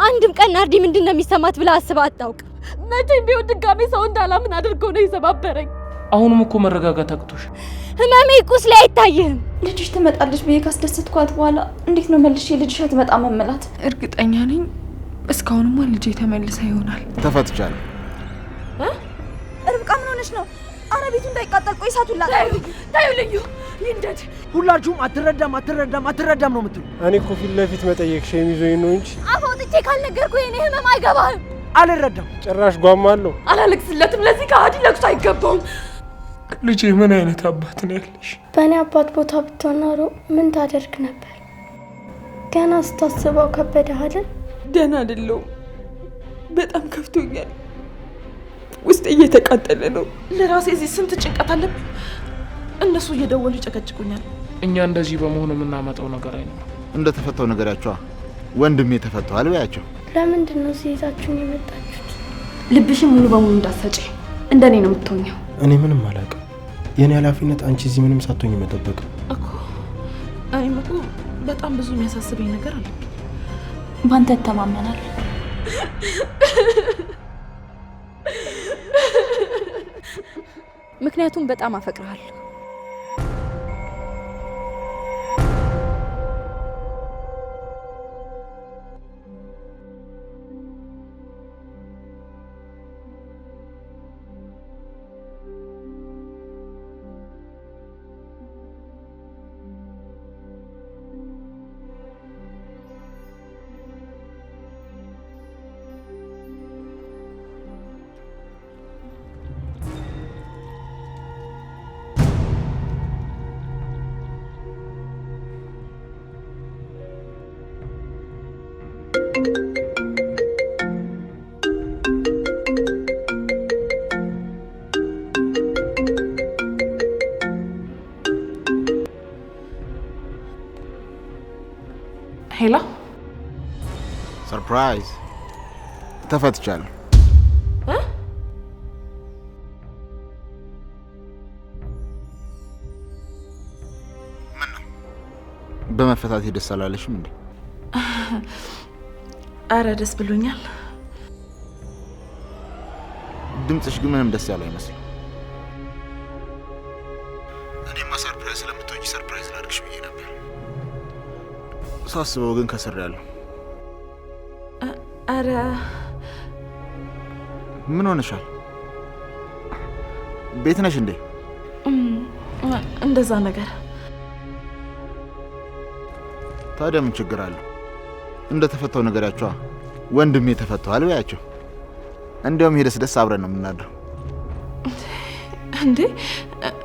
አንድም ቀን ናርዲ ምንድነው የሚሰማት ብላ አስባ አታውቅ። መቼም ቢሆን ድጋሜ ሰው እንዳላምን አድርጎ ነው የሰባበረኝ። አሁንም እኮ መረጋጋት አቅቶሽ። ህመሜ ቁስሌ አይታይህም። ልጅሽ ትመጣለች ብዬ ካስደሰትኳት በኋላ እንዴት ነው መልሼ ልጅሽ አትመጣ መመላት? እርግጠኛ ነኝ እስካሁንማ ልጄ ተመልሳ ይሆናል። ተፈትቻለሁ። ርብቃ ምን ሆነሽ ነው? አረ ቤቱ እንዳይቃጠል ቆይ እሳቱን ላጣ። ታዩ ልዩ ይንደድ። ሁላችሁም አትረዳም ነው የምትሉ። እኔ እኮ ፊት ለፊት መጠየቅ ሸም ይዞኝ ነው እንጂ አፍ አውጥቼ ካልነገርኩህ የኔ ህመም አይገባህም። አልረዳም። ጭራሽ ጓማለሁ። አላለቅስለትም። ለዚህ ከሃዲ ለቅሶ አይገባውም። ልጄ ምን አይነት አባት ነው ያለሽ? በእኔ አባት ቦታ ብትሆን ኖሮ ምን ታደርግ ነበር? ገና ስታስበው ከበደህ አይደል? ደህና አይደለሁም። በጣም ከፍቶኛል። ውስጤ እየተቃጠለ ነው። ለራሴ እዚህ ስንት ጭንቀት አለብኝ። እነሱ እየደወሉ ይጨቀጭቁኛል። እኛ እንደዚህ በመሆኑ የምናመጣው ነገር አይኖርም። እንደተፈታው ነገራቸው። ወንድሜ ተፈቷል በያቸው። ለምንድን ነው ሲይዛችሁን የመጣችሁት? ልብሽን ሙሉ በሙሉ እንዳትሰጪ። እንደኔ ነው የምትሆኘው። እኔ ምንም አላውቅም። የኔ ኃላፊነት አንቺ እዚህ ምንም ሳትሆኝ መጠበቅ እኮ። እኔም እኮ በጣም ብዙ የሚያሳስበኝ ነገር አለ። ባንተ ተማመናል። ምክንያቱም በጣም አፈቅርሃለሁ። ሄላ ሰርፕራይዝ ተፈትቻለሁ። ምን ነው በመፈታት ደስ አላለሽም እንዴ? አረ ደስ ብሎኛል። ድምጽሽ ግን ምንም ደስ ያለው አይመስልም። እኔማ ሰርፕራይዝ ስለምትሆኚ ሰርፕራይዝ ላድርግሽ ብዬ ነበር። ሳስበው ግን ከስር ያለው። አረ ምን ሆነሻል? ቤት ነሽ እንዴ? እንደዛ ነገር። ታዲያ ምን ችግር አለው? እንደተፈታው ነገራቸው። ወንድሜ ተፈቷል በያቸው። እንደውም ሄደስ ደስ አብረን ነው የምናድረው። እንዴ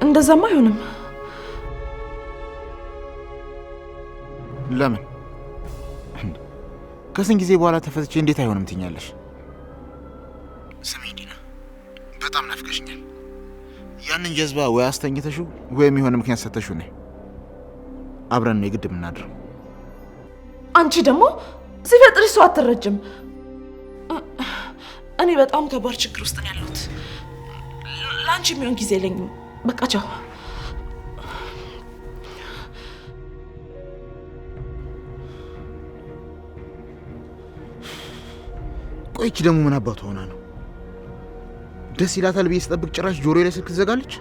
እንደዛማ አይሆንም። ለምን? ከስንት ጊዜ በኋላ ተፈትቼ እንዴት አይሆንም ትኛለሽ? ስሚ ዲና፣ በጣም ናፍቀሽኛል። ያንን ጀዝባ ወይ አስተኝተሽው ወይም የሆነ ምክንያት ሰተሽው ነይ። አብረን ነው የግድ የምናድረው። አንቺ ደግሞ ሲፈጥርሽ ሰው አትረጅም። እኔ በጣም ከባድ ችግር ውስጥ ነው ያለሁት። ለአንቺ የሚሆን ጊዜ የለኝም። በቃ ቻው። ቆይቺ ደግሞ ምን አባቱ ሆና ነው? ደስ ይላታል ብዬ ስጠብቅ ጭራሽ ጆሮዬ ላይ ስልክ ትዘጋለች።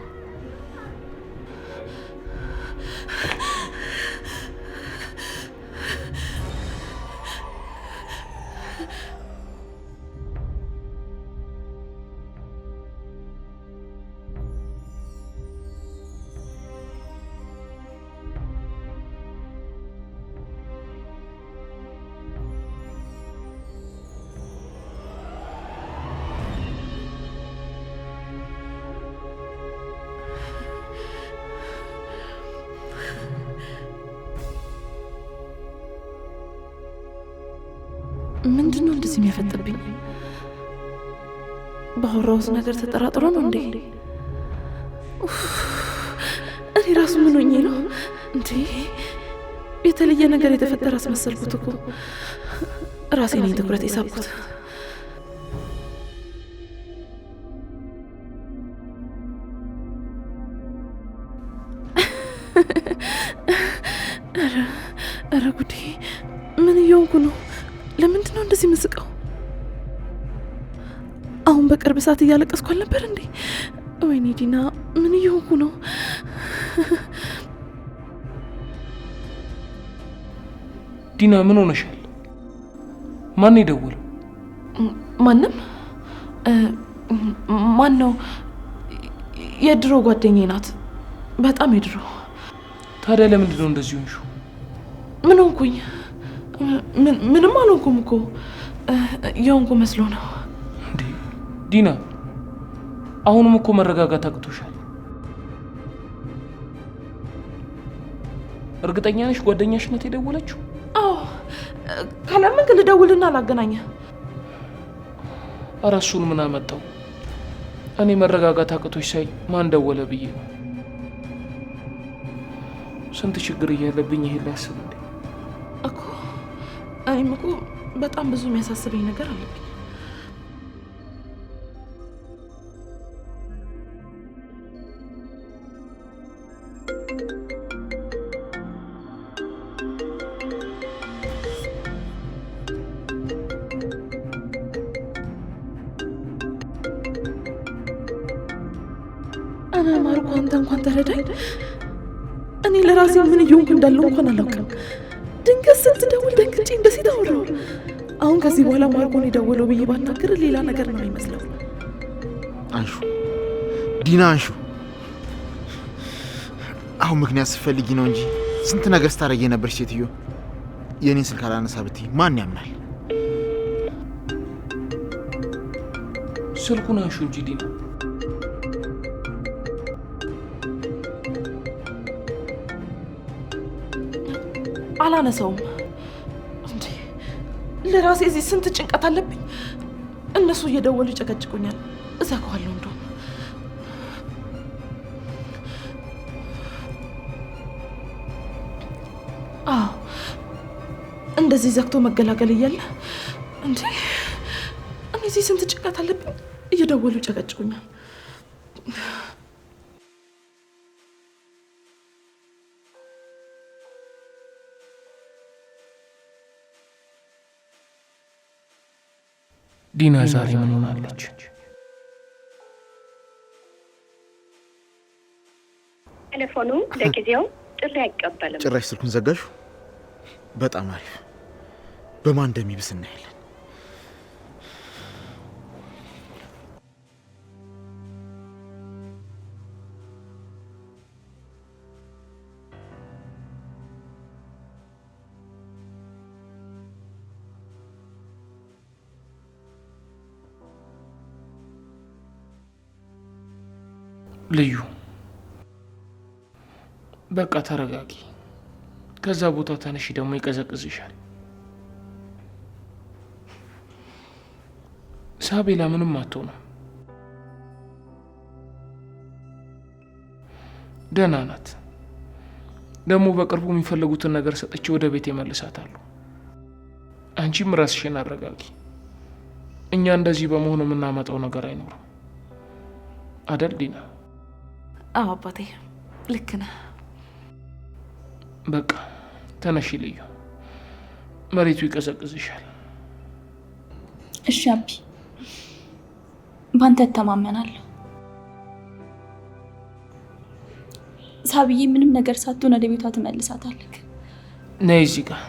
ምንድነው እንደዚህ የሚያፈጥብኝ? ባወራሁት ነገር ተጠራጥሮ ነው እንዴ? እኔ ራሱ ምን ሆኜ ነው እንዴ? የተለየ ነገር የተፈጠረ አስመሰልኩት እኮ። ራሴ ነኝ ትኩረት የሳብኩት። ኧረ ጉዴ! ምን እየሆንኩ ነው? ለምንድን ነው እንደዚህ የምስቀው? አሁን በቅርብ ሰዓት እያለቀስኩ አልነበር እንዴ? ወይኔ ዲና፣ ምን እየሆንኩ ነው? ዲና ምን ሆነሻል? ማን የደወለው? ማንም። ማን ነው? የድሮ ጓደኛዬ ናት፣ በጣም የድሮ። ታዲያ ለምንድን ነው እንደዚህ ሆንሽው? ምን ሆንኩኝ? ምንም አልሆንኩም እኮ የሆንኩ መስሎ ነው። እንዴ ዲና፣ አሁንም እኮ መረጋጋት አቅቶሻል። እርግጠኛ ነሽ ጓደኛሽ ናት የደወለችው? አዎ፣ ካላመንክ ልደውልና አላገናኘ። ኧረ እሱን ምን አመጣው? እኔ መረጋጋት አቅቶሽ ሳይ ማን ደወለ ብዬ ነው። ስንት ችግር እያለብኝ ይሄን ላስብ እንዴ? እኮ እኔም እኮ በጣም ብዙ የሚያሳስበኝ ነገር አለብኝ። እኔ ማርኮ፣ አንተ እንኳን ተረዳኝ። እኔ ለራሴ ምን እየሆንኩ እንዳለው እንኳን አላውቅም። ድንገት ስትደውል ደንግጬ እንደዚህ ታወራው። አሁን ከዚህ በኋላ ማርኮን የደወለው ብዬ ባናገር ሌላ ነገር ነው የሚመስለው። አንሹ ዲና፣ አንሹ። አሁን ምክንያት ስትፈልጊ ነው እንጂ ስንት ነገር ስታረጊ ነበር ሴትዮ። የኔን ስልክ አላነሳ ብትይ ማን ያምናል? ስልኩን አንሹ እንጂ ዲና። አላነሳውም እንዴ! ለራሴ እዚህ ስንት ጭንቀት አለብኝ። እነሱ እየደወሉ ይጨቀጭቁኛል። እዘጋዋለሁ። እንደውም አዎ፣ እንደዚህ ዘግቶ መገላገል እያለ እንዴ! እኔ እዚህ ስንት ጭንቀት አለብኝ። እየደወሉ ይጨቀጭቁኛል። ዲና ዛሬ ምን ሆናለች? ቴሌፎኑ ለጊዜው ጥሪ አይቀበልም። ጭራሽ ስልኩን ዘጋሹ? በጣም አሪፍ። በማን እንደሚብስ እናያለን። ልዩ፣ በቃ ተረጋጊ። ከዛ ቦታ ተነሺ፣ ደግሞ ይቀዘቅዝሻል። ሳቤላ ምንም አትሆንም፣ ደህና ናት። ደግሞ በቅርቡ የሚፈልጉትን ነገር ሰጥቼ ወደ ቤት እመልሳታለሁ። አንቺም ራስሽን አረጋጊ። እኛ እንደዚህ በመሆኑ የምናመጣው ነገር አይኖርም አደል ዲና? አዎ አባቴ፣ ልክ ነህ። በቃ ተነሺ ልዩ፣ መሬቱ ይቀዘቅዝሻል። እሺ አቢ፣ ባንተ እተማመናለሁ። ሳብዬ ምንም ነገር ሳትሆን ወደ ቤቷ ትመልሳታለህ። ነይ እዚህ ጋር።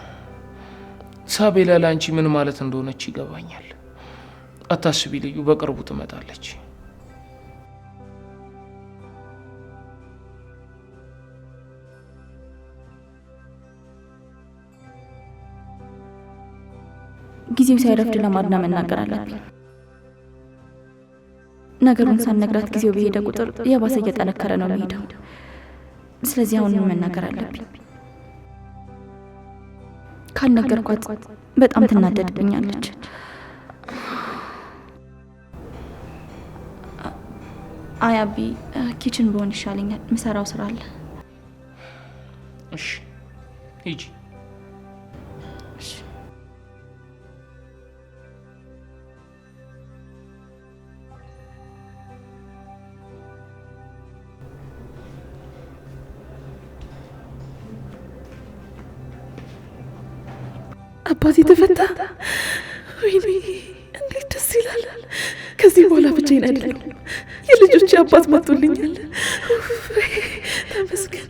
ሳቤላ ለአንቺ ምን ማለት እንደሆነች ይገባኛል። አታስቢ ልዩ፣ በቅርቡ ትመጣለች። ጊዜው ሳይረፍድ ለማድና መናገር አለብኝ። ነገሩን ሳነግራት ጊዜው በሄደ ቁጥር የባሰ እየጠነከረ ነው የሚሄደው። ስለዚህ አሁን መናገር አለብኝ። ካልነገርኳት በጣም ትናደድብኛለች። አይ አቢ፣ ኪችን በሆን ይሻለኛል። ምሰራው ስራ አለ። እሺ ሂጂ። አባቴ ተፈታ። ወይኔ እንዴት ደስ ይላል። ከዚህ በኋላ ብቻዬን አይደለሁም። የልጆቼ አባት መጥቶልኛል። ተመስገን።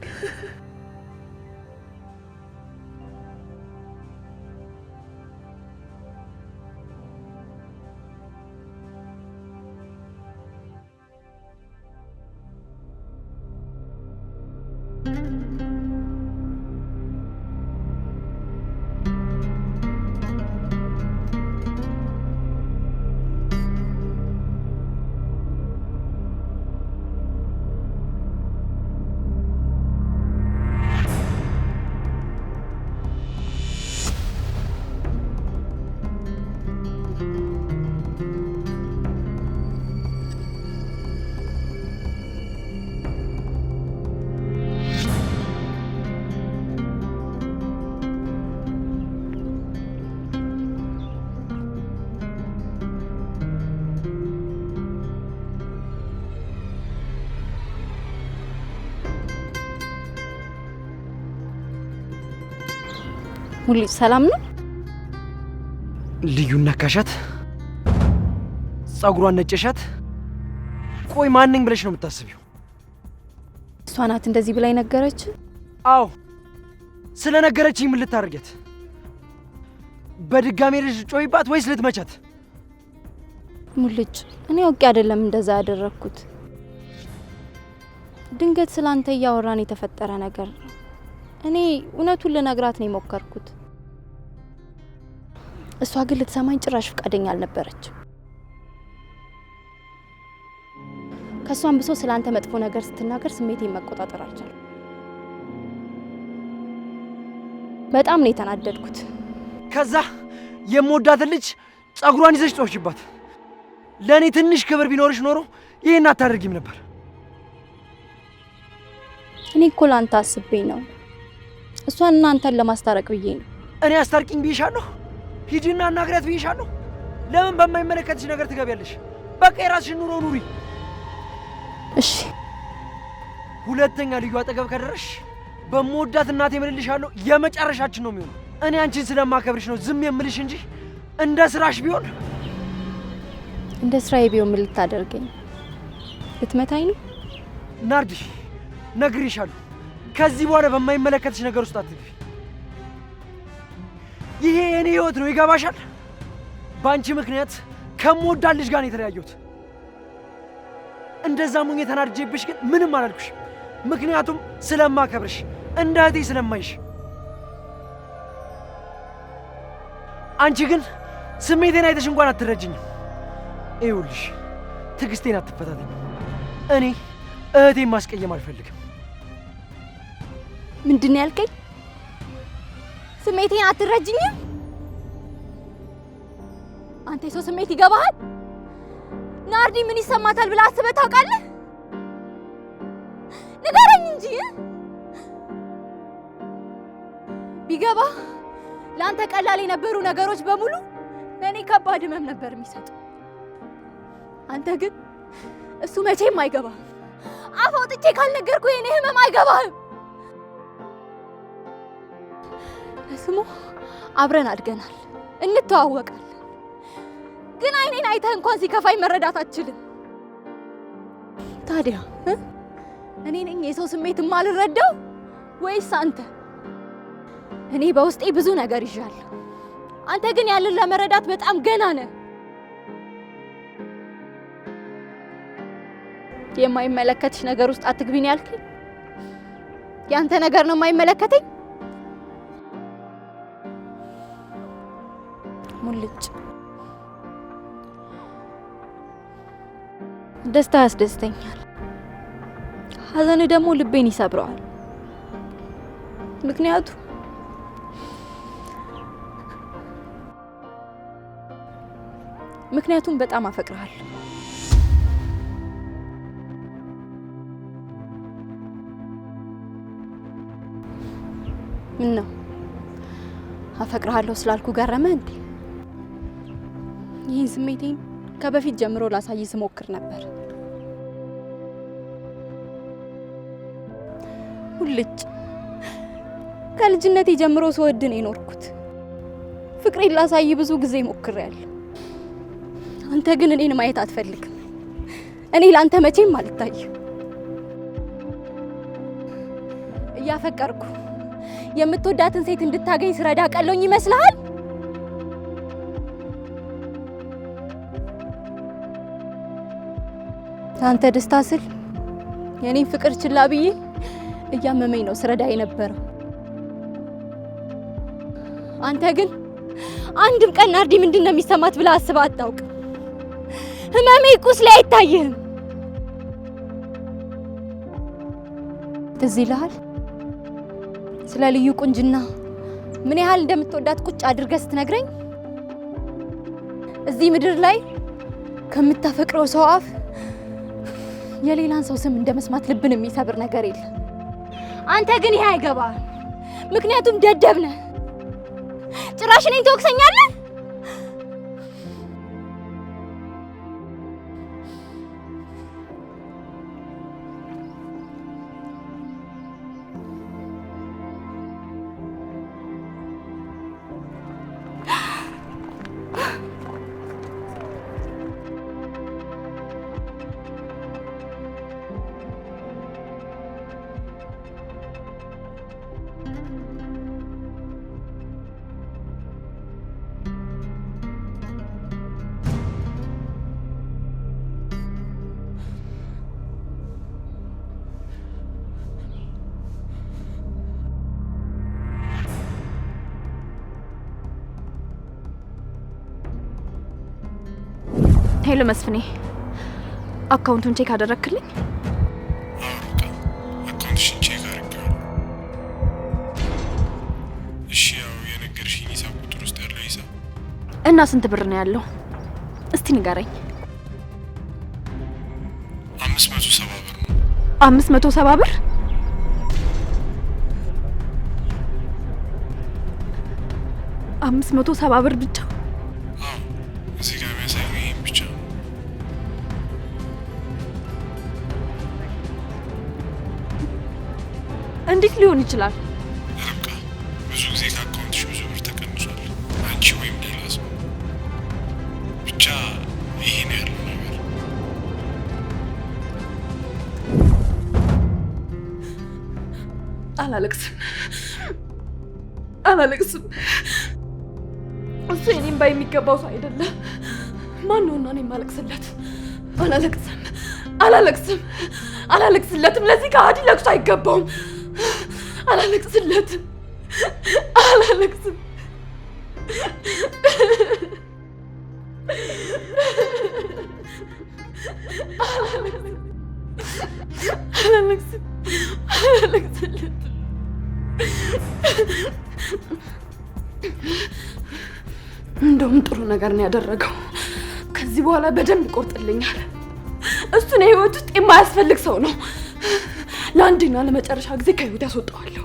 ሙሉ ሰላም ነው? ልዩን ነካሻት? ጸጉሯን ነጨሻት? ቆይ ማን ነኝ ብለሽ ነው የምታስቢው? እሷ ናት እንደዚህ ብላይ ነገረች? አዎ ስለ ነገረችኝ ምን ልታርገት? በድጋሜ ልጅ ጮይባት ወይስ ልትመቻት? ሙልጭ እኔ አውቄ አይደለም እንደዛ ያደረኩት። ድንገት ስላንተ ያወራን የተፈጠረ ነገር ነው። እኔ እውነቱን ልነግራት ነው የሞከርኩት። እሷ ግን ልትሰማኝ ጭራሽ ፈቃደኛ አልነበረችም። ከሷም ብሶ ስላንተ መጥፎ ነገር ስትናገር ስሜቴን መቆጣጠር አልቻልኩም። በጣም ነው የተናደድኩት። ከዛ የምወዳትን ልጅ ጸጉሯን ይዘሽ ጮህሽባት። ለእኔ ትንሽ ክብር ቢኖርሽ ኖሮ ይሄን አታደርጊም ነበር። እኔ እኮ ላንተ አስቤ ነው። እሷን እና አንተን ለማስታረቅ ብዬ ነው። እኔ አስታርቂኝ ብዬሻለሁ? ሂጂና አናግሪያት ብዬሻለሁ? ለምን በማይመለከትሽ ነገር ትገቢያለሽ? በቃ የራስሽን ኑሮ ኑሪ። እሺ ሁለተኛ ልዩ አጠገብ ከደረሽ በመወዳት እናቴ እምልልሻለሁ የመጨረሻችን ነው የሚሆነው። እኔ አንቺን ስለማከብርሽ ነው ዝም የምልሽ እንጂ እንደ ስራሽ ቢሆን እንደ ስራዬ ቢሆን ምን ልታደርገኝ? ልትመታኝ ነው? ናርዲ ነግሬሻለሁ፣ ከዚህ በኋላ በማይመለከትሽ ነገር ውስጥ አትግቢ። ይሄ የኔ ህይወት ነው፣ ይገባሻል? በአንቺ ምክንያት ከምወዳት ልጅ ጋር ነው የተለያየሁት። እንደዛ ሙኝ ተናድጄብሽ ግን ምንም አላልኩሽ፣ ምክንያቱም ስለማከብርሽ እንደ እህቴ ስለማይሽ። አንቺ ግን ስሜቴን አይተሽ እንኳን አትረጅኝም። ይኸውልሽ ትዕግስቴን አትፈታተኝ። እኔ እህቴን ማስቀየም አልፈልግም። ምንድን ነው ያልከኝ? ስሜቴን አትረጅኝም? አንተ የሰው ስሜት ይገባሃል? ናርዲ ምን ይሰማታል ብለህ አስበህ ታውቃለህ? ንገረኝ እንጂ። ቢገባ ለአንተ ቀላል የነበሩ ነገሮች በሙሉ ለእኔ ከባድ ህመም ነበር የሚሰጡ። አንተ ግን እሱ መቼም አይገባህም። አፍ አውጥቼ ካልነገርኩህ የኔ ህመም አይገባህም። ለስሙ አብረን አድገናል፣ እንተዋወቃለን። ግን አይኔን አይተህ እንኳን ሲከፋኝ መረዳት አትችልም። ታዲያ እኔ ነኝ የሰው ስሜት የማልረዳው ወይስ አንተ? እኔ በውስጤ ብዙ ነገር ይዣለሁ። አንተ ግን ያንን ለመረዳት በጣም ገና ነህ። የማይመለከትሽ ነገር ውስጥ አትግቢ ነው ያልከኝ? ያንተ ነገር ነው የማይመለከተኝ? ሙልጭ ደስታ ያስደስተኛል፣ ሀዘን ደግሞ ልቤን ይሰብረዋል። ምክንያቱም በጣም አፈቅርሃለሁ። ምን ነው አፈቅርሃለሁ ስላልኩ ገረመ እንዴ? ይህን ስሜቴን ከበፊት ጀምሮ ላሳይ ስሞክር ነበር። ሙልጭ ከልጅነቴ ጀምሮ ስወድን የኖርኩት ፍቅሬን ላሳይ ብዙ ጊዜ ሞክሬያለሁ። አንተ ግን እኔን ማየት አትፈልግም። እኔ ላንተ መቼም አልታይም። እያፈቀርኩ የምትወዳትን ሴት እንድታገኝ ስረዳ ቀሎኝ ይመስልሃል? አንተ ደስታ ስል የኔን ፍቅር ችላ ብዬ እያመመኝ ነው ስረዳ የነበረው። አንተ ግን አንድም ቀን ናርዲ ምንድነው የሚሰማት ብለህ አስበህ አታውቅም። ህመሜ ቁስሌ አይታይህም። ትዝ ይልሃል ስለ ልዩ ቁንጅና ምን ያህል እንደምትወዳት ቁጭ አድርገህ ስትነግረኝ? እዚህ ምድር ላይ ከምታፈቅረው ሰው አፍ የሌላን ሰው ስም እንደመስማት ልብን የሚሰብር ነገር የለም። አንተ ግን ይሄ አይገባህም፣ ምክንያቱም ደደብ ነህ። ጭራሽ እኔን ትወቅሰኛለህ? ሄሎ መስፍኔ፣ አካውንቱን ቼክ አደረክልኝ? አካውንትሽን ቼክ አድርጌዋለሁ። እሺ፣ ያው የነገርሽኝ ሂሳብ ቁጥር ውስጥ ያለው ሂሳብ እና ስንት ብር ነው ያለው? እስቲ ንገረኝ። 570 ብር ነው። 570 ብር? አምስት መቶ 70 ብር ብቻ? እዚህ ጋር የሚያሳየው ይሄን ብቻ ነው። እንዴት ሊሆን ይችላል? ርብቃ፣ ብዙ ጊዜ ከአካውንትሽ ብዙ ብር ተቀንሷል። አንቺ ወይም ሌላ ሰው ብቻ ይሄ ነው ያለው ነገር። አላለቅስም። እሱ የኔም ባይ የሚገባው ሰው አይደለም። ማን ነውና እኔ የማለቅስለት? አላለቅስለትም። ለዚህ ከሃዲ ለቅሶ አይገባውም። አላለቅስም። እንደውም ጥሩ ነገር ነው ያደረገው። ከዚህ በኋላ በደንብ ይቆርጥልኛል። እሱ ነው ህይወት ውስጥ የማያስፈልግ ሰው ነው። ለአንድና ለመጨረሻ ጊዜ ከህይወት ያስወጣዋለሁ።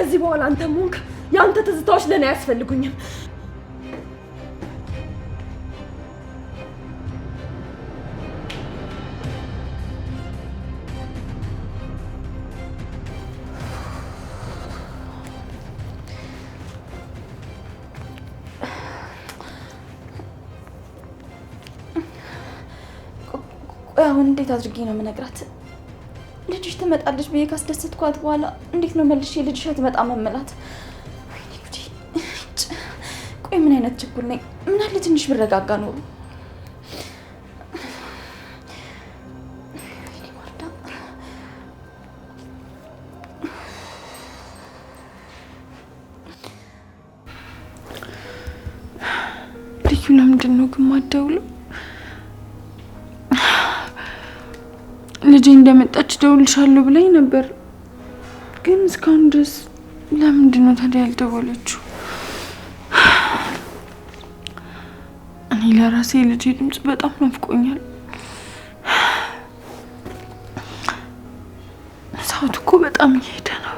ከዚህ በኋላ አንተም ሆንክ ያንተ ትዝታዎች ለኔ አያስፈልጉኝም። አሁን እንዴት አድርጌ ነው የምነግራት? ልጅሽ ትመጣለች ብዬ ካስደሰትኳት በኋላ እንዴት ነው መልሼ ልጅሽ አትመጣም እምላት? ወይኔ ጉዴ! ቆይ ምን አይነት ችኩል ነኝ? ምን አለ ትንሽ ብረጋጋ ኖሮ። ልዩ ለምንድን ነው ግን የማትደውለው? ልጄ እንደመጣች ደውልሻለሁ ብላኝ ነበር፣ ግን እስካሁን ድረስ ለምንድን ነው ታዲያ ያልደወለችው? እኔ ለራሴ ልጄ ድምጽ በጣም ናፍቆኛል። ሰዓቱ እኮ በጣም እየሄደ ነው።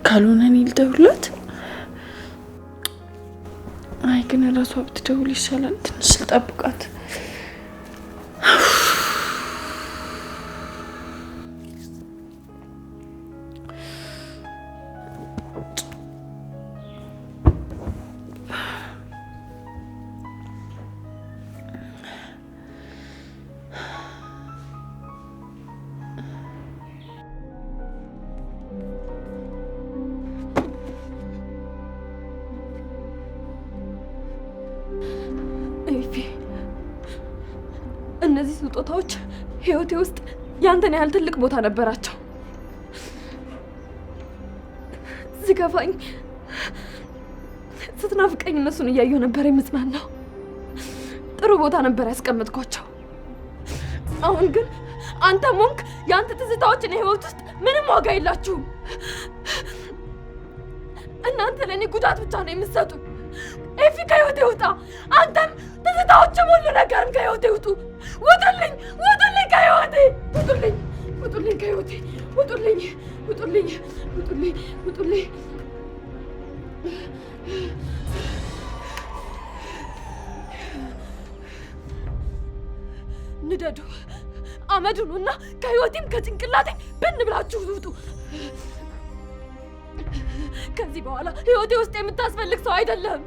ካልሆነ እኔ ልደውልላት? አይ ግን ራሷ ብትደውል ይሻላል። ትንሽ ልጠብቃት። እነዚህ ስጦታዎች ህይወቴ ውስጥ ያንተን ያህል ትልቅ ቦታ ነበራቸው። ሲከፋኝ ስትናፍቀኝ እነሱን እያየሁ ነበር የምጽናናው። ጥሩ ቦታ ነበር ያስቀመጥኳቸው። አሁን ግን አንተ ሞንክ ያንተ ትዝታዎች እኔ ህይወት ውስጥ ምንም ዋጋ የላችሁም። እናንተ ለእኔ ጉዳት ብቻ ነው የምትሰጡ። ኤፊ ከህይወቴ ውጣ። አንተም ትዝታዎችም ሁሉ ነገርም ከህይወቴ ውጡ። ውጡልኝ! ውጡልኝ ከህይወቴ! ውጡልኝ! ውጡልኝ ከህይወቴ! ውጡልኝ! ውጡልኝ! ውጡልኝ! ውጡልኝ! ንደዱ፣ አመዱኑና ከህይወቴም ከጭንቅላቴም ብን ብላችሁ ውጡ። ከዚህ በኋላ ህይወቴ ውስጥ የምታስፈልግ ሰው አይደለም።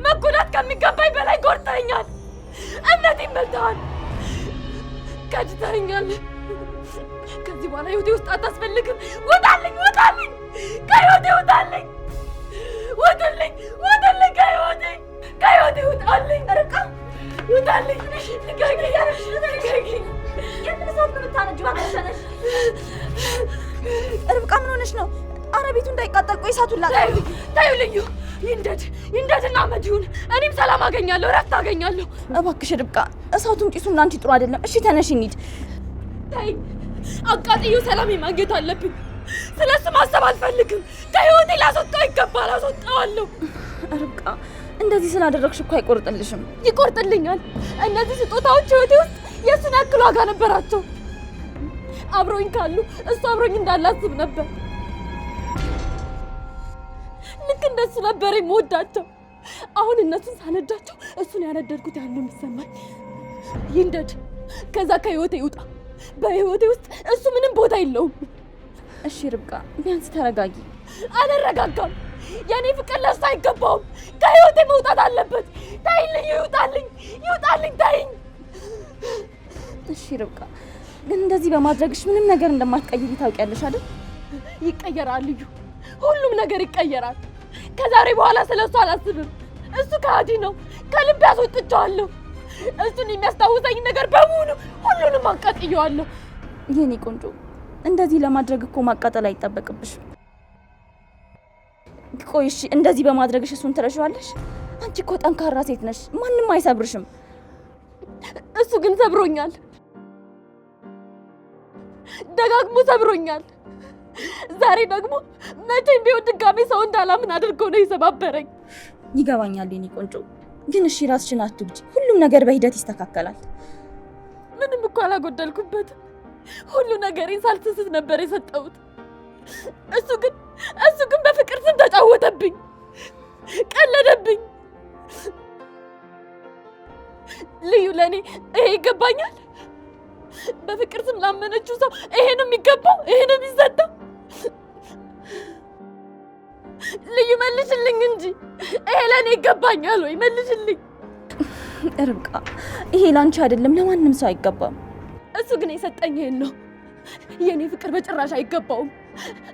መጎዳት ከሚገባኝ በላይ ጎድተኸኛል። እምነቴን በልተሃል፣ ከድተኸኛል። ከዚህ በኋላ ህይወቴ ውስጥ አታስፈልግም። ውጣልኝ! ውጣልኝ! ከህይወቴ ውጣልኝ! ውጡልኝ! ውጡልኝ! ከህይወቴ ከህይወቴ ውጣልኝ! ርቃ ውጣልኝ! ልቀቂኝ! ልቀቂኝ! የምንሳት ነው የምታነጂው? አትሸነሽ! ርብቃ ምን ሆነሽ ነው? አረ ቤቱ እንዳይቃጠል ቆይ እሳቱን ላጣ። ታዩ ልዩ ይንደድና መዲሁን እኔም ሰላም አገኛለሁ፣ እረፍት አገኛለሁ። እባክሽ ርብቃ እሳቱን ጢሱን ላንቺ ጥሩ አይደለም። እሺ ተነሽ እንሂድ። ታይ አቃጥዩ ሰላም ማግኘት አለብኝ። ስለሱ ማሰብ አልፈልግም። ከህይወቴ ላስወጣው ይገባል፣ አስወጣዋለሁ። ርብቃ እንደዚህ ስላደረግሽ እኮ አይቆርጥልሽም። ይቆርጥልኛል። እነዚህ ስጦታዎች ህይወቴ ውስጥ የሱን ያክል ዋጋ ነበራቸው። አብሮኝ ካሉ እሱ አብሮኝ እንዳላስብ ነበር። ልክ እንደሱ ነበር የምወዳቸው። አሁን እነሱን ሳነዳቸው እሱን ያነደድኩት ያሉ የሚሰማኝ ይንደድ። ከዛ ከህይወቴ ይውጣ። በህይወቴ ውስጥ እሱ ምንም ቦታ የለውም። እሺ ርብቃ ቢያንስ ተረጋጊ። አልረጋጋም። የኔ ፍቅር ለሱ አይገባውም። ከህይወቴ መውጣት አለበት። ታይልኝ! ይውጣልኝ! ይውጣልኝ! ታይኝ! እሺ ርብቃ ግን እንደዚህ በማድረግሽ ምንም ነገር እንደማትቀይሪ ታውቂያለሽ አይደል? ይቀየራል ልዩ፣ ሁሉም ነገር ይቀየራል። ከዛሬ በኋላ ስለሱ አላስብም። እሱ ከሃዲ ነው። ከልቤ አስወጥቼዋለሁ። እሱን የሚያስታውሰኝ ነገር በሙሉ ሁሉንም አቃጥየዋለሁ። የኔ ቆንጆ እንደዚህ ለማድረግ እኮ ማቃጠል አይጠበቅብሽም። ቆይ እሺ እንደዚህ በማድረግሽ እሱን ትረሺዋለሽ? አንቺ እኮ ጠንካራ ሴት ነሽ፣ ማንም አይሰብርሽም። እሱ ግን ሰብሮኛል፣ ደጋግሞ ሰብሮኛል። ዛሬ ደግሞ መቼም ቢሆን ድጋሜ ሰው እንዳላምን አድርጎ ነው የሰባበረኝ። ይገባኛል የኔ ቆንጆ፣ ግን እሺ ራስሽን አትጉጂ። ሁሉም ነገር በሂደት ይስተካከላል። ምንም እኮ አላጎደልኩበትም። ሁሉ ነገሬን ሳልስስት ነበር የሰጠሁት። እሱ ግን በፍቅር ለኔ ይሄ ይገባኛል? በፍቅር ስም ላመነችው ሰው ይሄ ነው የሚገባው? ይሄ ነው የሚሰጠው? ልዩ መልሽልኝ እንጂ ይሄ ለኔ ይገባኛል ወይ? መልሽልኝ። ርብቃ ይሄ ላንቺ አይደለም፣ ለማንም ሰው አይገባም። እሱ ግን የሰጠኝ ይሄን ነው። የኔ ፍቅር በጭራሽ አይገባውም።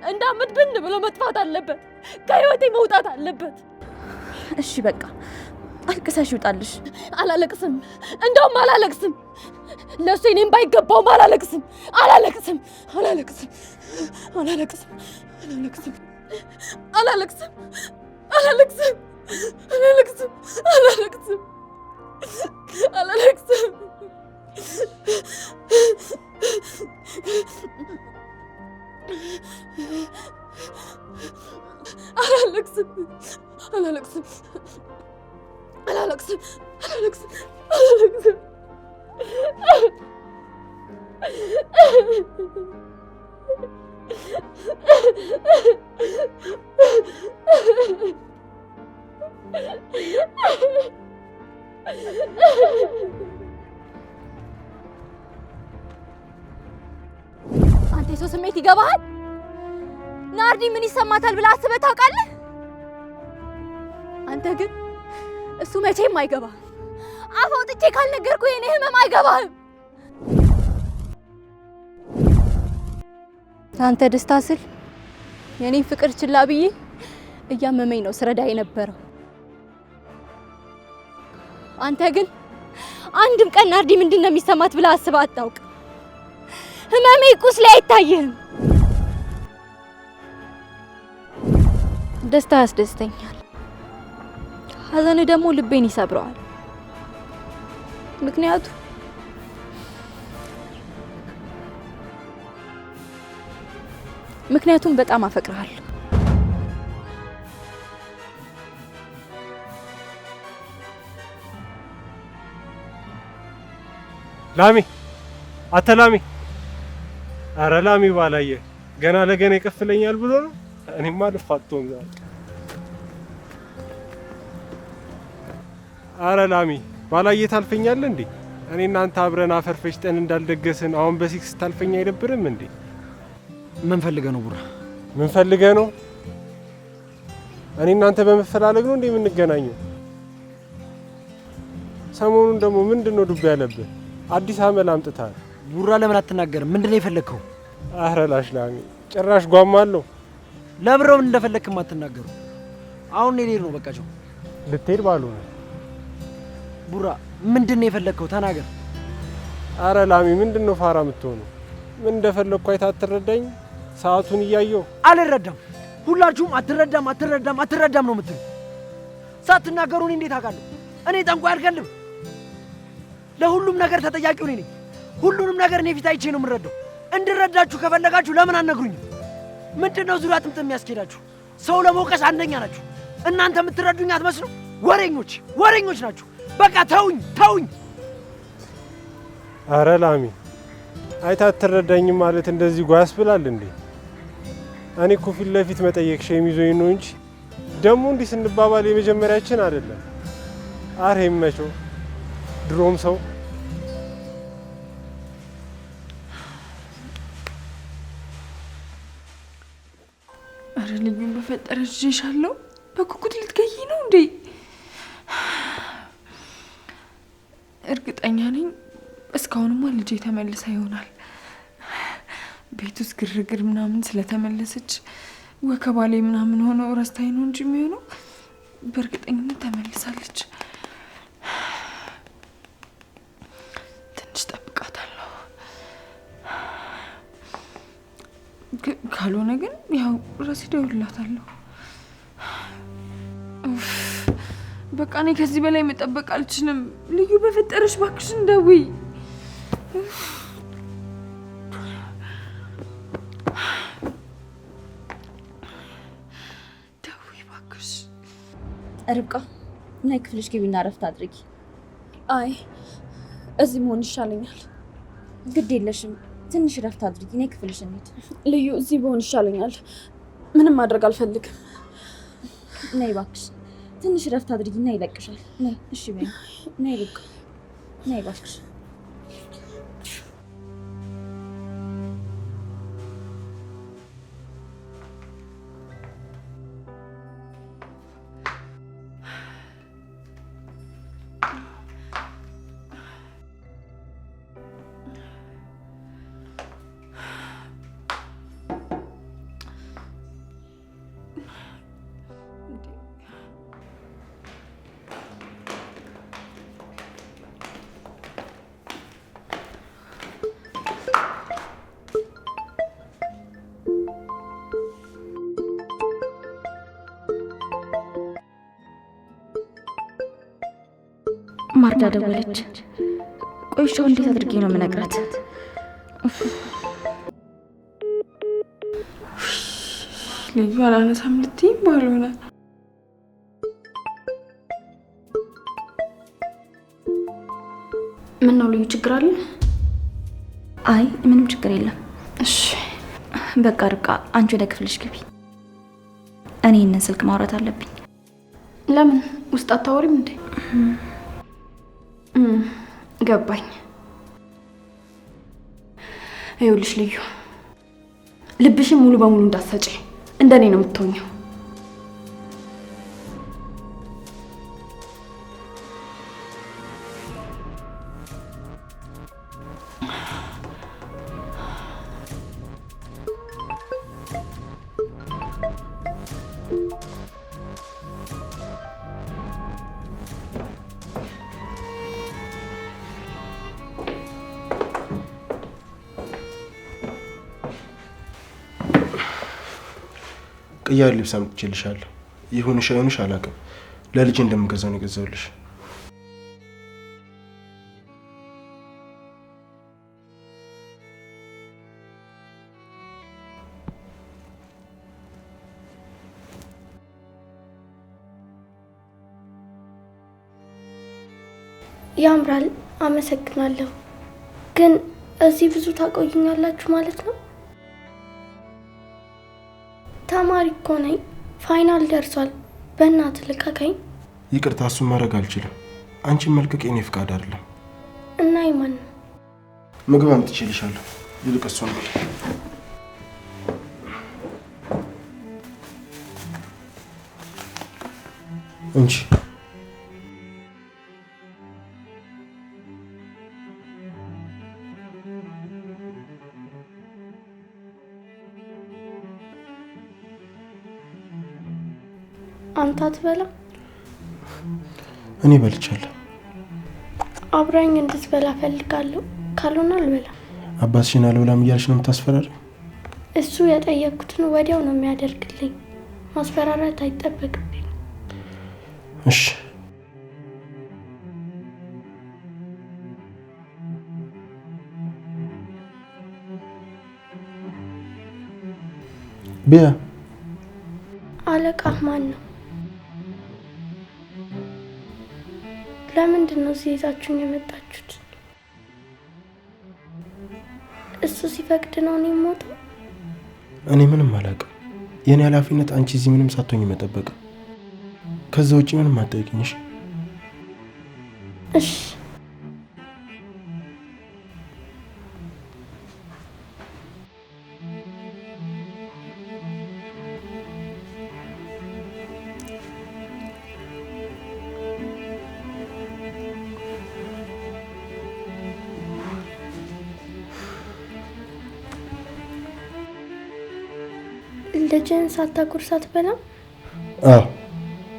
እንዳመት ብን ብሎ መጥፋት አለበት። ከህይወቴ መውጣት አለበት። እሺ በቃ አልቅሰሽ ይውጣልሽ። አላለቅስም፣ እንደውም አላለቅስም። ለሱ እኔም ባይገባውም አላለቅስም። አላለቅስም አላለቅስም አላለቅስም አላለቅስም አላለቅስም አላለቅስም አላለቅስም አላለቅስም አላለቅስም አላለቅስም አላለቅስም አላለቅስም አላለቅስም አላለቅስም አንተ የሰው ስሜት ይገባሃል? ናርዲ ምን ይሰማታል ብለህ አስበህ ታውቃለህ? አንተ ግን እሱ መቼም አይገባህም። አፍ አውጥቼ ካልነገርኩህ የኔ ህመም አይገባህም። ለአንተ ደስታ ስል የኔን ፍቅር ችላ ብዬ እያመመኝ ነው ስረዳ የነበረው። አንተ ግን አንድም ቀን ናርዲ ምንድን ነው የሚሰማት ብለህ አስበህ አታውቅም። ህመሜ ቁስሌ አይታይህም። ደስታ ያስደስተኛል፣ ሀዘን ደግሞ ልቤን ይሰብረዋል። ምክንያቱም በጣም አፈቅርሃለሁ። ላሚ አተላሚ አረ ላሚ ባላየ ገና ለገና ይከፍለኛል ብሎ ነው። እኔማ ልፋቶን ዛሬ። አረ ላሚ ባላየ ታልፈኛለህ እንዴ? እኔ እናንተ አብረን አፈር ፈጭተን እንዳልደገስን አሁን በሲክስ ታልፈኛ አይደብርም እንዴ? ምን ፈልገህ ነው ቡራ? ምን ፈልገህ ነው? እኔ እናንተ በመፈላለግ ነው እንዴ የምንገናኘው? ሰሞኑን ደግሞ ምንድነው ዱብ ያለብህ? አዲስ አመል አምጥታል። ቡራ ለምን አትናገርም? ምንድነው የፈለግከው? አረ ላሽ ላሚ ጭራሽ ጓማለሁ። ለብረው ምን እንደፈለግክም አትናገሩ። አሁን ልሄድ ነው በቃ። ጆ ልትሄድ ባሉ ነው። ቡራ ምንድነው የፈለግከው? ተናገር። አረ ላሚ ምንድነው ፋራ የምትሆነው? ምን እንደፈለግኩ አይታ አትረዳኝ? ሰዓቱን እያየው አልረዳም። ሁላችሁም አትረዳም አትረዳም አትረዳም ነው የምትሉ። ሳትናገሩ እኔ እንዴት አውቃለሁ? እኔ ጠንቋይ አልገልም። ለሁሉም ነገር ተጠያቂው እኔ ነኝ። ሁሉንም ነገር እኔ ፊት አይቼ ነው የምረዳው። እንድረዳችሁ ከፈለጋችሁ ለምን አትነግሩኝም? ምንድነው ዙሪያ ጥምጥም የሚያስኬዳችሁ? ሰው ለመውቀስ አንደኛ ናችሁ እናንተ። የምትረዱኝ አትመስሉ። ወሬኞች ናችሁ። በቃ ተውኝ ተውኝ። አረ ላሚ አይታ አትረዳኝም ማለት እንደዚህ ጓስ ብላል እንዴ? እኔ እኮ ፊት ለፊት መጠየቅ ሸም ይዞኝ ነው እንጂ ደግሞ እንዲህ ስንባባል የመጀመሪያችን አይደለም። አረ ይመቸው ድሮም ሰው አረ ልዩን በፈጠረሽ ይሻለው። በኩኩት ልትገይ ነው እንዴ? እርግጠኛ ነኝ እስካሁንማ ልጄ ተመልሳ ይሆናል። ቤት ውስጥ ግርግር ምናምን ስለተመለሰች ወከባ ላይ ምናምን ሆነው ረስታኝ ነው እንጂ የሚሆነው በእርግጠኝነት ተመልሳለች። ትንሽ ጠብቃታለሁ። ካልሆነ ግን ያው ራሴ እደውልላታለሁ። በቃ እኔ ከዚህ በላይ መጠበቅ አልችልም። ልዩ በፈጠረሽ እባክሽን ደውይ። ደውይ እባክሽ። ርብቃ ነይ ክፍልሽ ግቢና እረፍት አድርጊ። አይ እዚህ መሆን ይሻለኛል። ግድ የለሽም ትንሽ እረፍት አድርጊ። ነይ ክፍልሽ እንሂድ። ልዩ እዚህ መሆን ይሻለኛል። ምንም ማድረግ አልፈልግም። ነይ እባክሽ ትንሽ እረፍት አድርጊና ይለቅሻል። ነይ እሺ በይ። ነይ ርብቃ ነይ እባክሽ። ማርዳ ደወለች። ቆይሻው እንዴት አድርጌ ነው የምነግራት? ልዩ አላነሳም ልትይ ባልሆነ ምን ነው ልዩ ችግር አለ? አይ ምንም ችግር የለም። እሺ በቃ ርብቃ አንቺ ወደ ክፍልሽ ግቢ። እኔ እነን ስልክ ማውራት አለብኝ። ለምን ውስጥ አታወሪም እንዴ? ገባኝ። ይኸውልሽ ልዩ ልብሽን ሙሉ በሙሉ እንዳትሰጪ፣ እንደኔ ነው የምትሆኘው። ቅያር ልብስ አምጥቼልሻለሁ። ይሁንሽ አይሁንሽ አላውቅም። ለልጅ እንደምገዛው ነው የገዛሁልሽ። ያምራል፣ አመሰግናለሁ። ግን እዚህ ብዙ ታቆዩኛላችሁ ማለት ነው? ተማሪ እኮ ነኝ። ፋይናል ደርሷል። በእናትህ ልቀቀኝ። ይቅርታ፣ እሱን ማድረግ አልችልም። አንቺን መልቀቅ የኔ ፍቃድ አይደለም። እና የማን ነው? ምግብ አምጥቼልሻለሁ። ይልቅ እሱን እንጂ አንተ አትበላም? እኔ በልቻለሁ። አብራኝ እንድትበላ ፈልጋለሁ። ካልሆነ አልበላም። አባትሽን አልበላም እያልሽ ነው የምታስፈራሪ? እሱ የጠየቅኩትን ወዲያው ነው የሚያደርግልኝ። ማስፈራራት አይጠበቅብኝ። እሺ ቢያ። አለቃህ ማን ነው? ለምንድን ነው ይዛችሁኝ የመጣችሁት? እሱ ሲፈቅድ ነው እኔ የምወጣው? እኔ ምንም አላውቅም። የኔ ኃላፊነት አንቺ እዚህ ምንም ሳትሆኝ መጠበቅ። ከዛ ውጪ ምንም አትጠይቂኝ። እሺ ልጅን ሳታጎርሳት በላም? አዎ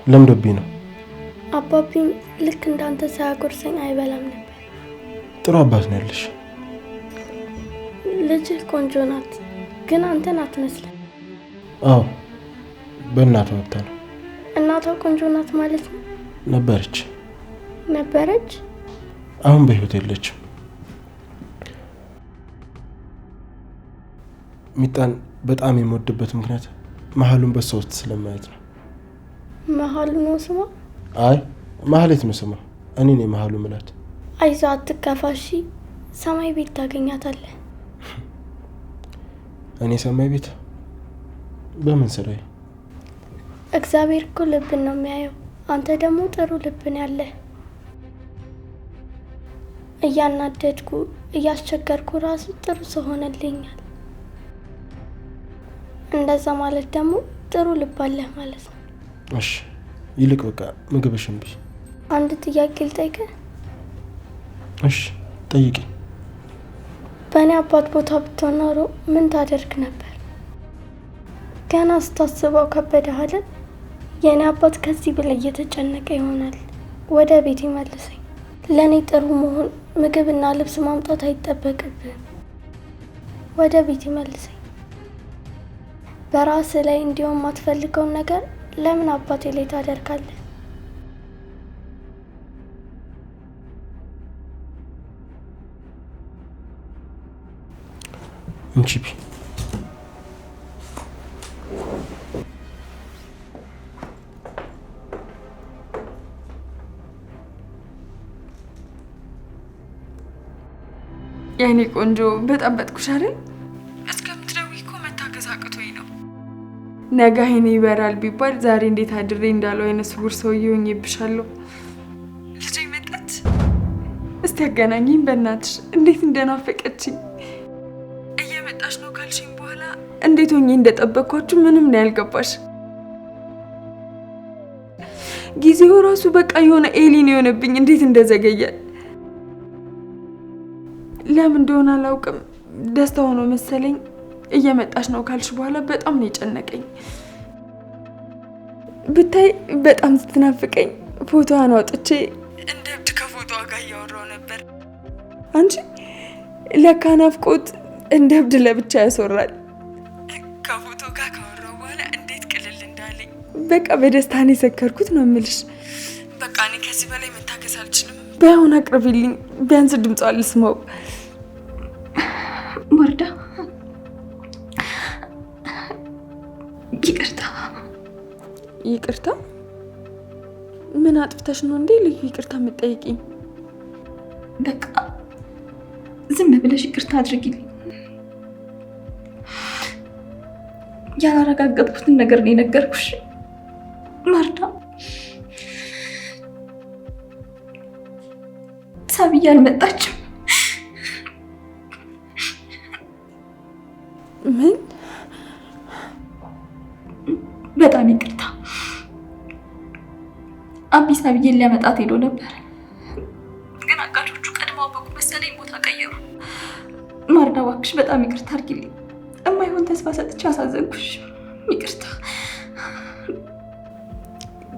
ለምዶብኝ ነው። አባቢም ልክ እንዳንተ ሳያጎርሰኝ አይበላም ነበር። ጥሩ አባት ነው ያለሽ። ልጅህ ቆንጆ ናት፣ ግን አንተን አትመስልም። አዎ በእናቷ ወጥታ ነው። እናቷ ቆንጆ ናት ማለት ነው? ነበረች። ነበረች? አሁን በህይወት የለችም። ሚጣን በጣም የምወድበት ምክንያት መሀሉን በሷ ውስጥ ስለማየት ነው። መሀሉ ነው ስሟ? አይ ማህሌት ነው ስሟ። እኔ ነኝ መሀሉ ምላት። አይዞ አትከፋሺ፣ ሰማይ ቤት ታገኛታለህ። እኔ ሰማይ ቤት? በምን ስራዬ? እግዚአብሔር እኮ ልብን ነው የሚያየው። አንተ ደግሞ ጥሩ ልብን ያለህ። እያናደድኩ እያስቸገርኩ ራሱ ጥሩ ሰው ሆነልኛል። እንደዛ ማለት ደግሞ ጥሩ ልብ አለህ ማለት ነው። እሺ ይልቅ በቃ ምግብሽን ብይ። አንድ ጥያቄ ልጠይቅህ? እሺ ጠይቂ። በእኔ አባት ቦታ ብትሆን ኖሮ ምን ታደርግ ነበር? ገና ስታስበው ከበደህ አይደል? የእኔ አባት ከዚህ በላይ እየተጨነቀ ይሆናል። ወደ ቤት ይመልሰኝ። ለእኔ ጥሩ መሆን ምግብና ልብስ ማምጣት አይጠበቅብህም። ወደ ቤት ይመልሰኝ። በራስህ ላይ እንዲሆን የማትፈልገውን ነገር ለምን አባቴ ላይ ታደርጋለህ? እንቺ የኔ ቆንጆ በጣም በጥኩሽ አይደል? እስከምትደውይ እኮ መታገስ አቅቶኝ ነው። ነገ አይኔ ይበራል ቢባል ዛሬ እንዴት አድሬ እንዳለው አይነ ስውር ሰውዬ ሆኜብሻለሁ። ልጄ መጣች። እስቲ አገናኝኝ በእናትሽ። እንዴት እንደናፈቀችኝ። እየመጣሽ ነው ካልሽኝ በኋላ እንዴት ሆኜ እንደጠበቅኳችሁ ምንም ነው ያልገባሽ። ጊዜው ራሱ በቃ የሆነ ኤሊን የሆነብኝ እንዴት እንደዘገየ ለምን እንደሆነ አላውቅም። ደስታ ሆኖ መሰለኝ እየመጣሽ ነው ካልሽ በኋላ በጣም ነው የጨነቀኝ። ብታይ በጣም ስትናፍቀኝ ፎቶዋን አውጥቼ እንደ እብድ ከፎቶዋ ጋር እያወራሁ ነበር። አንቺ ለካ ናፍቆት እንደ እብድ ለብቻ ያስወራል። ከፎቶ ጋር ካወራሁ በኋላ እንዴት ቅልል እንዳለኝ በቃ በደስታ ነው የሰከርኩት ነው የምልሽ። በቃ እኔ ከዚህ በላይ መታገስ አልችልም። ባይሆን አቅርቢልኝ፣ ቢያንስ ድምጿን ልስማው። ወርዳ ይቅርታ። ይቅርታ? ምን አጥፍተሽ ነው እንዴ ልዩ ይቅርታ የምትጠይቂኝ? በቃ ዝም ብለሽ ይቅርታ አድርጊልኝ። ያላረጋገጥኩትን ነገር ነው የነገርኩሽ ማርታ። ሳብዬ አልመጣችም። ምን? በጣም ይቅርታ። አቢ ሳብዬን ሊያመጣት ሄዶ ነበር፣ ግን አጋቾቹ ቀድመው በቁ መሰለኝ ቦታ ቀየሩ። ማርዳ እባክሽ በጣም ይቅርታ አድርጊልኝ። እማይሆን ተስፋ ሰጥቼ አሳዘንኩሽ። ይቅርታ።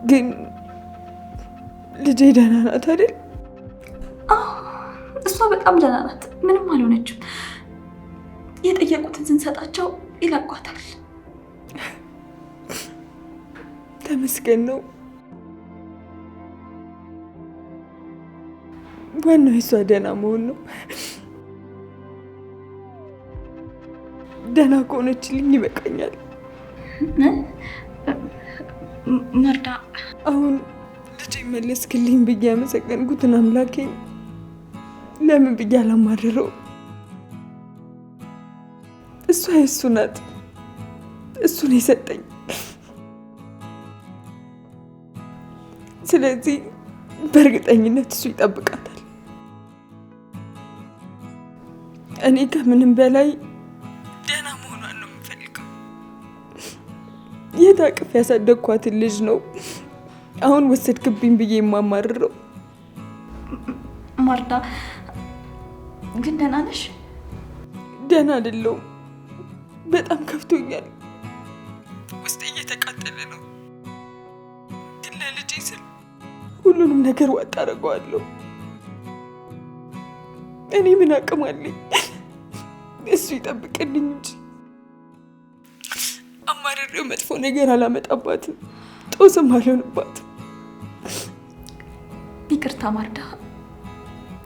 ግን ልጄ ደህና ናት አይደል? እሷ በጣም ደህና ናት፣ ምንም አልሆነችም። የጠየቁትን ስንሰጣቸው ይለቋታል። ተመስገን ነው። ዋናው የሷ ደህና መሆን ነው። ደህና ከሆነችልኝ ይበቃኛል። መርዳ አሁን ልጄ መለስክልኝ ብዬ ያመሰገንኩትን አምላኬን ለምን ብዬ አላማርረው? እሷ የእሱ ናት። እሱን የሰጠኝ። ስለዚህ በእርግጠኝነት እሱ ይጠብቃታል። እኔ ከምንም በላይ ደህና መሆኗን ነው የምፈልገው። የታቅፍ ያሳደግኳትን ልጅ ነው አሁን ወሰድክብኝ ብዬ የማማርረው። ማርዳ ግን ደህና ነሽ? ደህና አይደለሁም። በጣም ከፍቶኛል። ውስጤ እየተቃጠለ ነው። ግን ለልጄ ስል ሁሉንም ነገር ዋጥ አደርገዋለሁ። እኔ ምን አቅም አለኝ? እሱ ይጠብቅልኝ እንጂ አማርሬው መጥፎ ነገር አላመጣባትም፣ ጦስም አልሆንባትም። ይቅርታ ማርዳ፣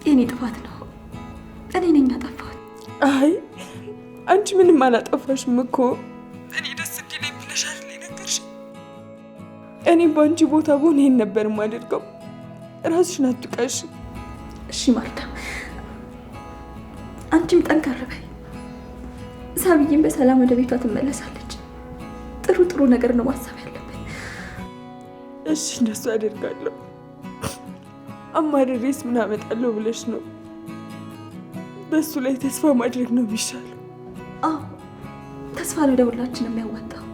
የኔ ጥፋት ነው። እኔ ነኝ ያጠፋሁት። አይ አንቺ ምንም አላጠፋሽም እኮ። እኔ ደስ እንዲለኝ ብለሽ አይደል የነገርሽኝ? እኔ በአንቺ ቦታ ብሆን ይሄን ነበር የማደርገው። ራስሽን አትውቀሽ። እሺ ማርታ፣ አንቺም ጠንከር በይ። ሳብዬም በሰላም ወደ ቤቷ ትመለሳለች። ጥሩ ጥሩ ነገር ነው ማሰብ ያለብን። እሺ እንደሱ አደርጋለሁ። አማርሬስ ምን አመጣለሁ ብለሽ ነው? በሱ ላይ ተስፋ ማድረግ ነው የሚሻለው። አዎ ተስፋ ነው ለሁላችንም የሚያዋጣው።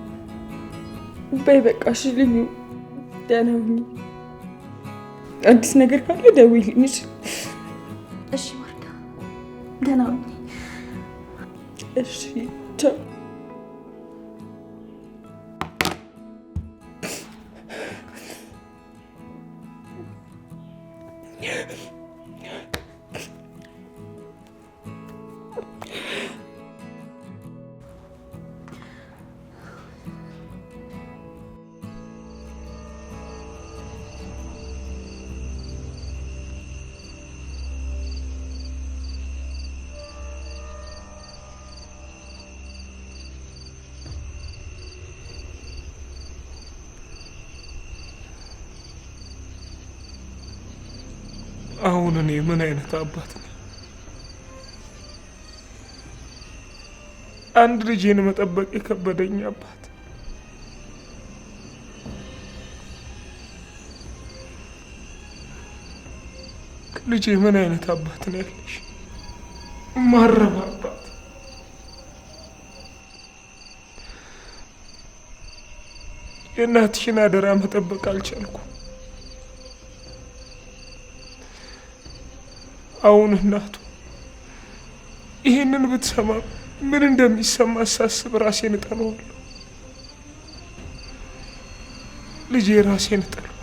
በይ በቃ እሺ ልዩ ደህና ሁኚ። አዲስ ነገር ካለ ደውይልኝ። እሺ ወርዳ ደህና ሁኚ። እሺ ቻው። አሁን እኔ ምን አይነት አባት ነኝ? አንድ ልጄን መጠበቅ የከበደኝ አባት። ልጄ ምን አይነት አባት ነው ያለሽ? ማረባ አባት። የእናትሽን አደራ መጠበቅ አልቻልኩም። አሁን እናቱ ይህንን ብትሰማ ምን እንደሚሰማ ሳስብ ራሴን እጠለዋለሁ። ልጄ ራሴን እጠለዋለሁ።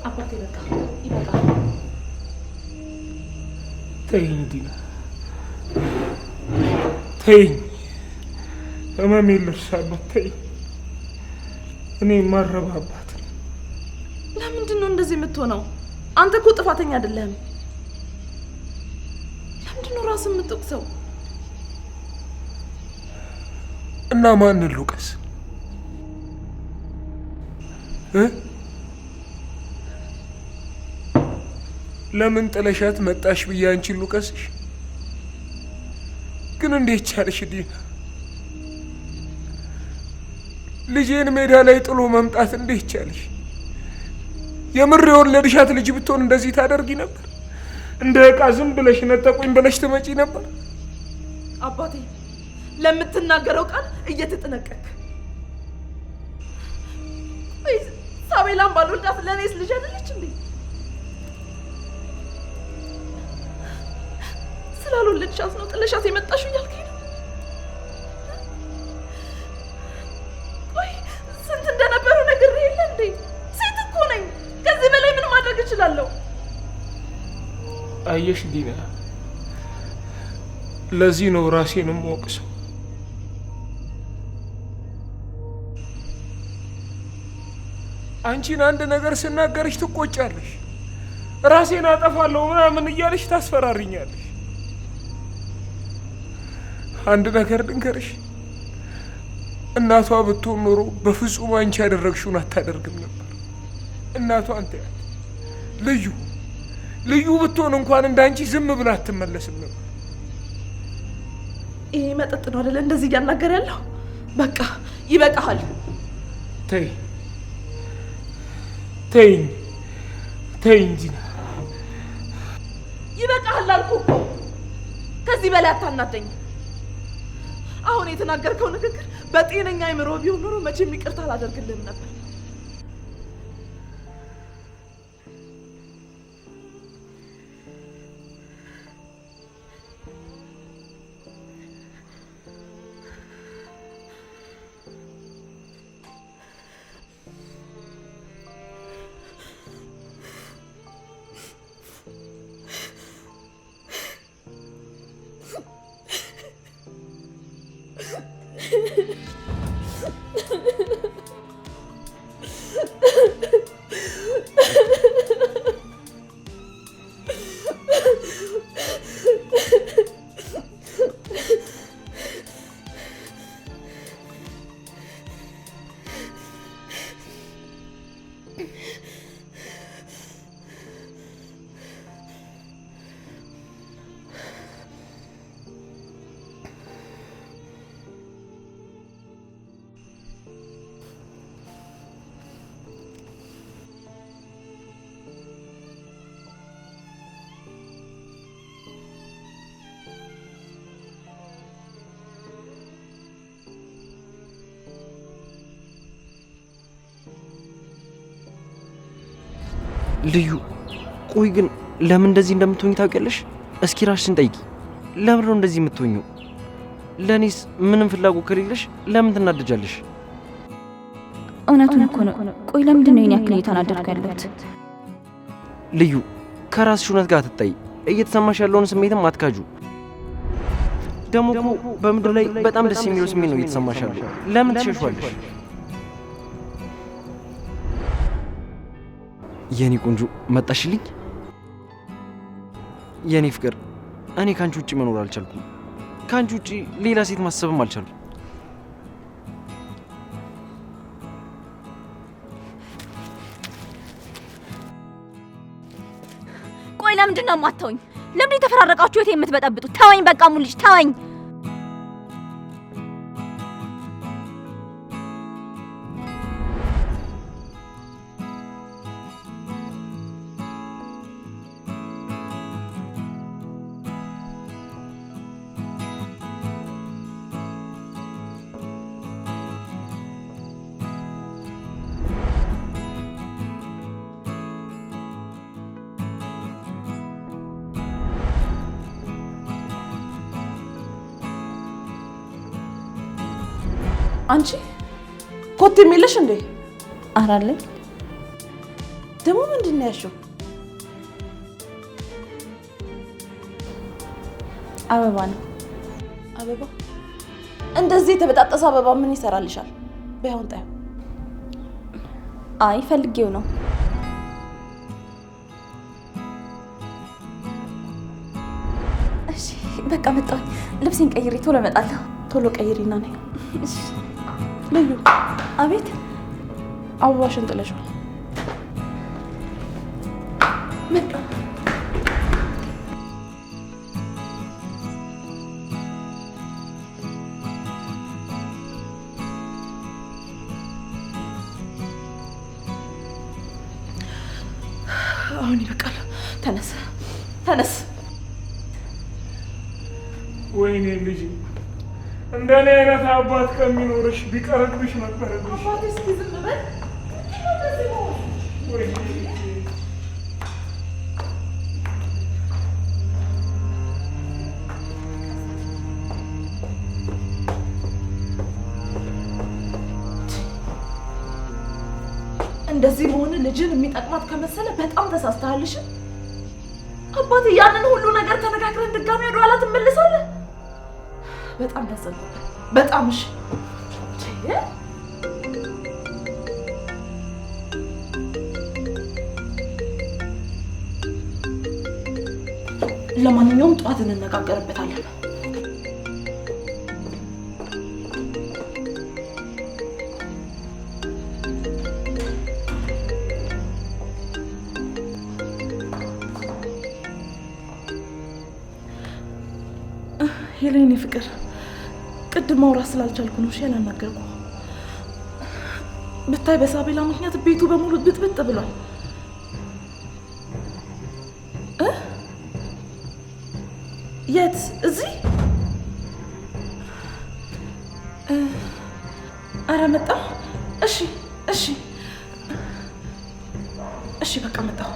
አባቴ በቃ ይበቃል። ተይኝ ዲና፣ ተይኝ። ህመሜን ልርሳበት። ተይኝ። እኔ የማረባ አባት ነኝ። ለምንድን ነው እንደዚህ የምትሆነው? አንተ እኮ ጥፋተኛ አይደለህም። ለምንድን ነው ራስን የምትወቅሰው? እና ማንን ልውቀስ? ለምን ጥለሻት መጣሽ ብዬ አንቺን ልውቀስሽ? ግን እንዴት ቻልሽ ዲና? ልጄን ሜዳ ላይ ጥሎ መምጣት እንዴት ቻልሽ? የምር የወለድሻት ልጅ ብትሆን እንደዚህ ታደርጊ ነበር? እንደ ዕቃ ዝም ብለሽ ነጠቁኝ ብለሽ ትመጪ ነበር? አባቴ ለምትናገረው ቃል እየተጠነቀቅ። ወይ ሳቤላን ባልወልዳት ለእኔስ ልጅ አይደለች እንዴ? ስላልወለድሻት ነው ጥለሻት የመጣሽው እያልከኝ ነው? ቆይ ስንት እንደነበሩ ነገር የለ እንዴ? ሴት እኮ ነኝ። ከዚህ በላይ ምን ማድረግ እችላለሁ? አየሽ ዲና፣ ለዚህ ነው ራሴን የምወቅሰው። አንቺን አንድ ነገር ስናገርሽ ትቆጫለሽ፣ ራሴን አጠፋለሁ ምናምን እያለሽ ታስፈራሪኛለሽ። አንድ ነገር ልንገርሽ፣ እናቷ ብትሆን ኖሮ በፍጹም አንቺ ያደረግሽውን አታደርግም ነበር። እናቷ አንተ ያት ልዩ ብትሆን እንኳን እንዳንቺ ዝም ብላ አትመለስም ነበር። ይሄ መጠጥ ነው አይደለ እንደዚህ እያናገር ያለው? በቃ ይበቃሃል። ተይኝ ዲና፣ ይበቃሃል አልኩህ እኮ። ከዚህ በላይ አታናደኝ። አሁን የተናገርከው ንግግር በጤነኛ አይምሮ ቢሆን ኖሮ መቼም ይቅርታ አላደርግልህም ነበር። ልዩ ቆይ ግን ለምን እንደዚህ እንደምትሆኝ ታውቂያለሽ? እስኪ ራስሽን ጠይቂ። ለምን ነው እንደዚህ የምትሆኚው? ለእኔስ ምንም ፍላጎት ከሌለሽ ለምን ትናደጃለሽ? እውነቱን እኮ ነው። ቆይ ለምንድን ነው የኔ ያክል እየተናደድኩ ያለሁት? ልዩ ከራስሽ እውነት ጋር ትጣይ። እየተሰማሽ ያለውን ስሜትም አትካጁ። ደግሞ እኮ በምድር ላይ በጣም ደስ የሚለው ስሜት ነው እየተሰማሽ ያለው። ለምን ትሸሿለሽ? የኔ ቆንጆ መጣሽልኝ። የኔ ፍቅር እኔ ካንቺ ውጪ መኖር አልቻልኩም። ካንቺ ውጪ ሌላ ሴት ማሰብም አልቻልኩም። ቆይ ለምንድን ነው የማታውኝ? ለምን የተፈራረቃችሁ የት የምትበጠብጡት? ተወኝ በቃ ሙልጅ ተወኝ። አንቺ ኮት የሚልሽ እንዴ? አራለ ደግሞ ምንድን ነው ያልሽው? አበባ ነው። አበባ? እንደዚህ የተበጣጠሰ አበባ ምን ይሰራልሻል? በያውን ጣዩ። አይ ፈልጌው ነው። እሺ በቃ መጣሁ። ልብሴን ቀይሬ ቶሎ እመጣለሁ። ቶሎ ቀይሪና ነኝ። እሺ ልዩ። አቤት። አበባሽን ጥለሽዋል። መጣ። አሁን ይበቃል። ተነስ ተነስ። ወይኔ ልጅ እንደኔ አይነት አባት ከሚኖርሽ ቢቀርብሽ ነበረብሽ። አባቴ እስኪ ዝም በል። ወይኔ እንደዚህ መሆን ልጅን የሚጠቅማት ከመሰለ በጣም ተሳስተሃልሽ። አባቴ ያንን ሁሉ ነገር ተነጋግረን ድጋሚ ወደ ኋላ ትመለሳለህ? በጣም ያዘንኩ በጣም። እሺ ለማንኛውም ጠዋት እንነጋገርበታለን። ሄሌኒ ፍቅር ቅድም ማውራት ስላልቻልኩ ነው እሺ ያላናገርኩ። ብታይ በሳቤላ ምክንያት ቤቱ በሙሉ ብጥብጥ ብሏል። የት? እዚህ? አረ መጣ። እሺ እሺ እሺ በቃ መጣሁ።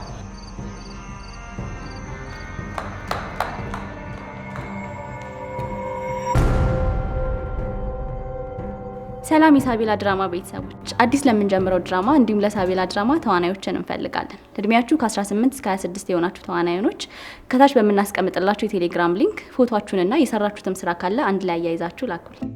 ሰላም የሳቤላ ድራማ ቤተሰቦች፣ አዲስ ለምንጀምረው ድራማ እንዲሁም ለሳቤላ ድራማ ተዋናዮችን እንፈልጋለን። እድሜያችሁ ከ18 እስከ 26 የሆናችሁ ተዋናዮች ከታች በምናስቀምጥላችሁ የቴሌግራም ሊንክ ፎቶአችሁንና የሰራችሁትም ስራ ካለ አንድ ላይ አያይዛችሁ ላኩልኝ።